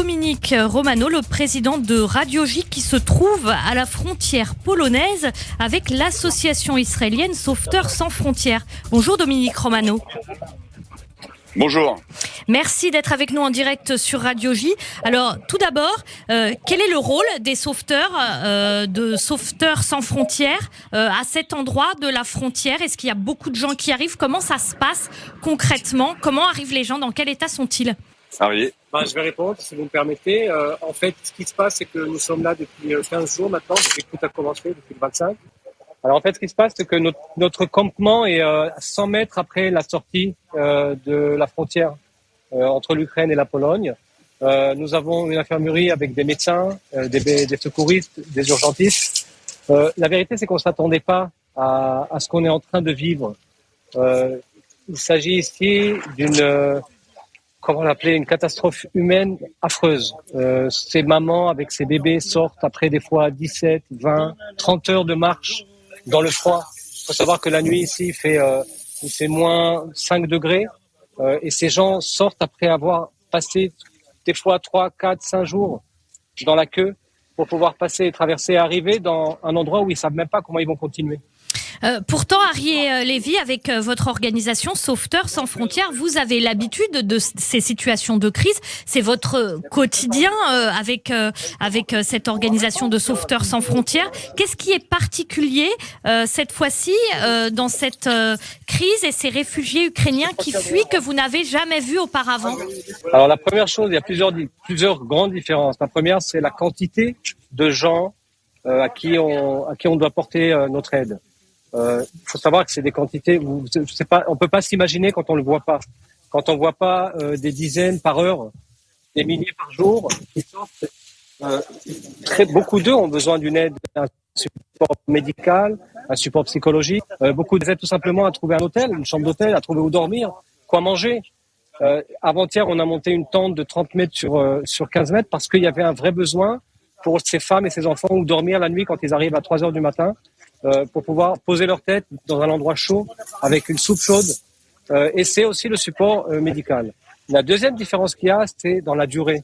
Dominique Romano, le président de Radio J, qui se trouve à la frontière polonaise avec l'association israélienne Sauveteurs sans frontières. Bonjour Dominique Romano. Bonjour. Merci d'être avec nous en direct sur Radio J. Alors, tout d'abord, quel est le rôle des sauveteurs, de Sauveteurs sans frontières à cet endroit de la frontière? Est-ce qu'il y a beaucoup de gens qui arrivent? Comment ça se passe concrètement? Comment arrivent les gens? Dans quel état sont-ils? Oui. Je vais répondre, si vous me permettez. En fait, ce qui se passe, c'est que nous sommes là depuis 15 jours maintenant, depuis que tout a commencé, depuis le 25. Alors en fait, ce qui se passe, c'est que notre campement est 100 mètres après la sortie de la frontière entre l'Ukraine et la Pologne. Nous avons une infirmerie avec des médecins, des secouristes, des urgentistes. La vérité, c'est qu'on ne s'attendait pas à ce qu'on est en train de vivre. Il s'agit ici d'une... comment l'appeler, une catastrophe humaine affreuse. Ces mamans avec ces bébés sortent après des fois 17, 20, 30 heures de marche dans le froid. Il faut savoir que la nuit ici, il fait moins 5 degrés. Et ces gens sortent après avoir passé des fois 3, 4, 5 jours dans la queue pour pouvoir passer et traverser et arriver dans un endroit où ils ne savent même pas comment ils vont continuer. Pourtant, Arié Lévy, avec votre organisation Sauveteurs sans frontières, vous avez l'habitude de ces situations de crise. C'est votre quotidien avec cette organisation de Sauveteurs sans frontières. Qu'est-ce qui est particulier cette fois-ci dans cette crise et ces réfugiés ukrainiens qui fuient que vous n'avez jamais vus auparavant? Alors la première chose, il y a plusieurs grandes différences. La première, c'est la quantité de gens à qui on doit porter notre aide. Faut savoir que c'est des quantités où on peut pas s'imaginer quand on le voit pas. Quand on voit pas des dizaines par heure, des milliers par jour qui sortent, beaucoup d'eux ont besoin d'une aide, un support médical, un support psychologique. Beaucoup d'aide tout simplement à trouver un hôtel, une chambre d'hôtel, à trouver où dormir, quoi manger. Avant-hier, on a monté une tente de 30 mètres sur 15 mètres parce qu'il y avait un vrai besoin pour ces femmes et ces enfants où dormir la nuit quand ils arrivent à 3 heures du matin. Pour pouvoir poser leur tête dans un endroit chaud avec une soupe chaude. Et c'est aussi le support médical. La deuxième différence qu'il y a, c'est dans la durée.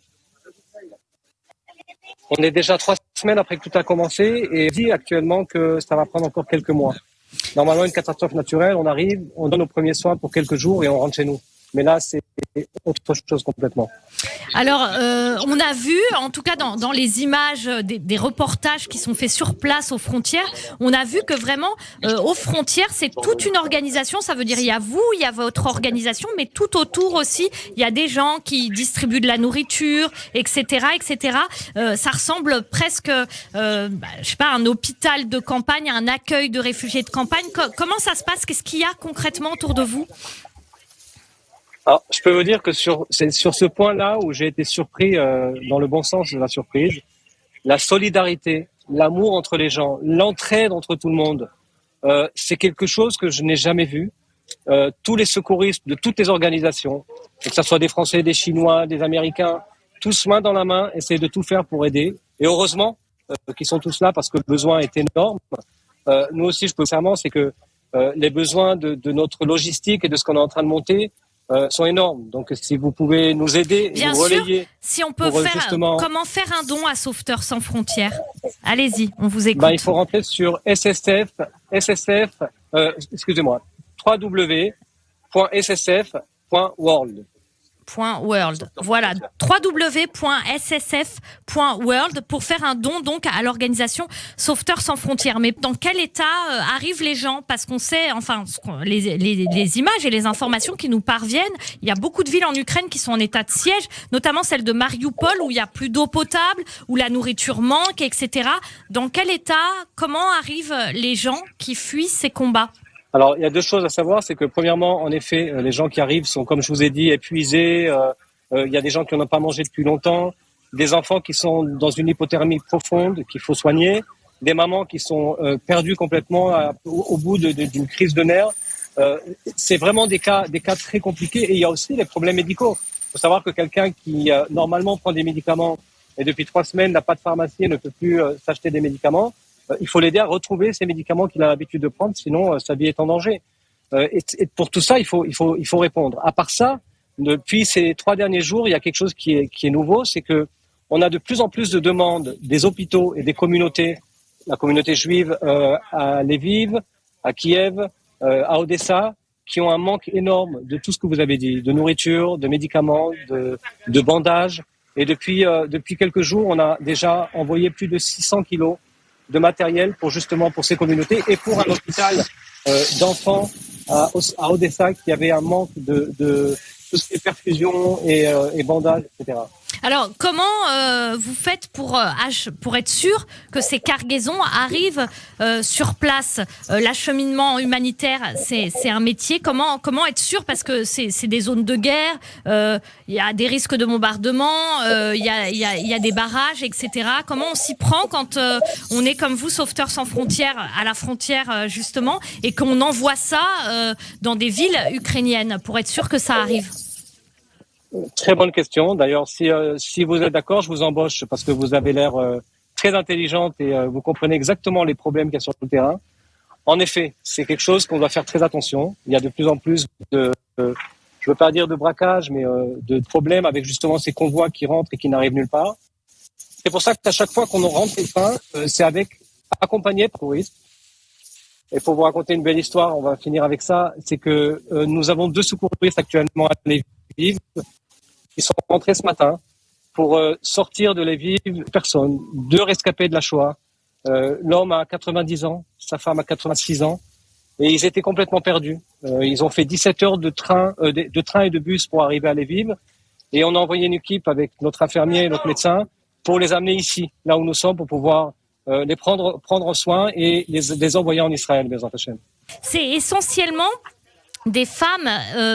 On est déjà 3 semaines après que tout a commencé et on dit actuellement que ça va prendre encore quelques mois. Normalement, une catastrophe naturelle, on arrive, on donne nos premiers soins pour quelques jours et on rentre chez nous. Mais là, c'est autre chose complètement. Alors, on a vu, en tout cas dans les images des reportages qui sont faits sur place aux frontières, on a vu que vraiment, aux frontières, c'est toute une organisation. Ça veut dire, il y a vous, il y a votre organisation, mais tout autour aussi, il y a des gens qui distribuent de la nourriture, etc., etc. Ça ressemble presque, je sais pas, un hôpital de campagne, un accueil de réfugiés de campagne. Comment ça se passe? Qu'est-ce qu'il y a concrètement autour de vous? Alors, je peux vous dire que c'est sur ce point-là où j'ai été surpris, dans le bon sens de la surprise, la solidarité, l'amour entre les gens, l'entraide entre tout le monde, c'est quelque chose que je n'ai jamais vu. Tous les secouristes de toutes les organisations, que ce soit des Français, des Chinois, des Américains, tous main dans la main, essayent de tout faire pour aider. Et heureusement qu'ils sont tous là parce que le besoin est énorme. Nous aussi, je peux dire, c'est que les besoins de notre logistique et de ce qu'on est en train de monter sont énormes. Donc, si vous pouvez nous aider et nous relayer... Bien sûr, si on peut faire... Comment faire un don à Sauveteurs sans frontières? Allez-y, on vous écoute. Il faut rentrer sur www.ssf.world. Voilà, www.ssf.world pour faire un don donc à l'organisation Sauveteurs sans frontières. Mais dans quel état arrivent les gens? Parce qu'on sait, enfin, les images et les informations qui nous parviennent, il y a beaucoup de villes en Ukraine qui sont en état de siège, notamment celle de Mariupol où il n'y a plus d'eau potable, où la nourriture manque, etc. Dans quel état, comment arrivent les gens qui fuient ces combats? Alors, il y a deux choses à savoir, c'est que premièrement, en effet, les gens qui arrivent sont, comme je vous ai dit, épuisés. Il y a des gens qui n'ont pas mangé depuis longtemps, des enfants qui sont dans une hypothermie profonde qu'il faut soigner, des mamans qui sont perdues complètement au bout d'une crise de nerfs. C'est vraiment des cas très compliqués. Et il y a aussi les problèmes médicaux. Il faut savoir que quelqu'un qui normalement prend des médicaments et depuis 3 semaines n'a pas de pharmacie et ne peut plus s'acheter des médicaments, il faut l'aider à retrouver ces médicaments qu'il a l'habitude de prendre, sinon sa vie est en danger. Et pour tout ça, il faut répondre. À part ça, depuis ces 3 derniers jours, il y a quelque chose qui est nouveau, c'est que on a de plus en plus de demandes des hôpitaux et des communautés, la communauté juive à Lviv, à Kiev, à Odessa, qui ont un manque énorme de tout ce que vous avez dit, de nourriture, de médicaments, de bandages. Et depuis quelques jours, on a déjà envoyé plus de 600 kilos de matériel pour ces communautés et pour un hôpital d'enfants à Odessa qui avait un manque de tout ce qui est perfusion et bandages, etc. Alors, comment vous faites pour être sûr que ces cargaisons arrivent sur place? L'acheminement humanitaire, c'est un métier. Comment être sûr? Parce que c'est des zones de guerre, il y a des risques de bombardement, il y a des barrages, etc. Comment on s'y prend quand on est comme vous, Sauveteurs sans frontières, à la frontière justement, et qu'on envoie ça dans des villes ukrainiennes pour être sûr que ça arrive? Très bonne question. D'ailleurs, si vous êtes d'accord, je vous embauche parce que vous avez l'air très intelligente et vous comprenez exactement les problèmes qu'il y a sur le terrain. En effet, c'est quelque chose qu'on doit faire très attention. Il y a de plus en plus je veux pas dire de braquage, mais de problèmes avec justement ces convois qui rentrent et qui n'arrivent nulle part. C'est pour ça qu'à chaque fois qu'on rentre quelqu'un, c'est accompagné par touristes. Et pour vous raconter une belle histoire, on va finir avec ça, c'est que nous avons 2 secouristes actuellement à Lviv qui sont rentrés ce matin pour sortir de Lviv personne, 2 rescapés de la Shoah. L'homme a 90 ans, sa femme a 86 ans, et ils étaient complètement perdus. Ils ont fait 17 heures de train et de bus pour arriver à Lviv, et on a envoyé une équipe avec notre infirmier et notre médecin pour les amener ici, là où nous sommes, pour pouvoir les prendre soin et les envoyer en Israël, Bezrat Hashem. C'est essentiellement des femmes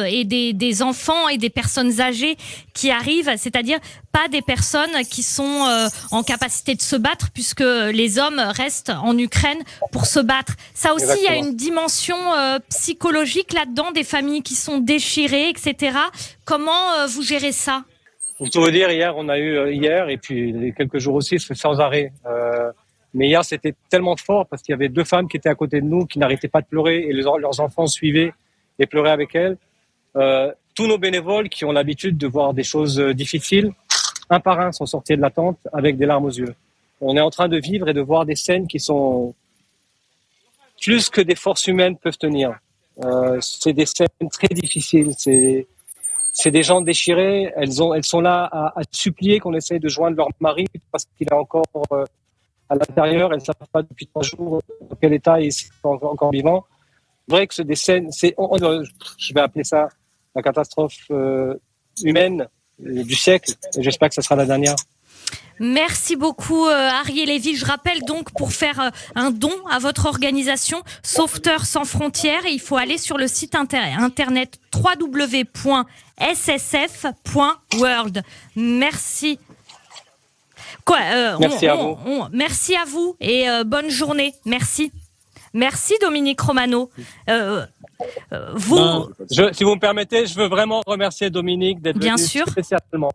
et des enfants et des personnes âgées qui arrivent, c'est-à-dire pas des personnes qui sont en capacité de se battre, puisque les hommes restent en Ukraine pour se battre. Ça aussi, il y a une dimension psychologique là-dedans, des familles qui sont déchirées, etc. Comment vous gérez ça? Pour tout vous dire, on a eu hier et puis quelques jours aussi, c'est sans arrêt. Mais hier, c'était tellement fort parce qu'il y avait 2 femmes qui étaient à côté de nous, qui n'arrêtaient pas de pleurer et leurs enfants suivaient et pleuraient avec elles. Tous nos bénévoles qui ont l'habitude de voir des choses difficiles, un par un sont sortis de la tente avec des larmes aux yeux. On est en train de vivre et de voir des scènes qui sont plus que des forces humaines peuvent tenir. C'est des scènes très difficiles. C'est des gens déchirés. Elles sont là à supplier qu'on essaye de joindre leur mari parce qu'il est encore à l'intérieur. Elles ne savent pas depuis 3 jours dans quel état ils sont encore vivants. C'est vrai que c'est des scènes, je vais appeler ça la catastrophe humaine du siècle. Et j'espère que ce sera la dernière. Merci beaucoup Arié Lévy. Je rappelle donc pour faire un don à votre organisation Sauveteurs sans frontières, il faut aller sur le site internet www.ssf.world. Merci. Merci à vous. Merci à vous et bonne journée. Merci. Merci Dominique Romano. Si vous me permettez, je veux vraiment remercier Dominique d'être venu spécialement.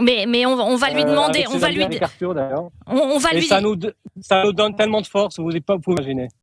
Mais on va lui demander, on va lui. Ça nous donne tellement de force, vous ne pouvez pas vous imaginer.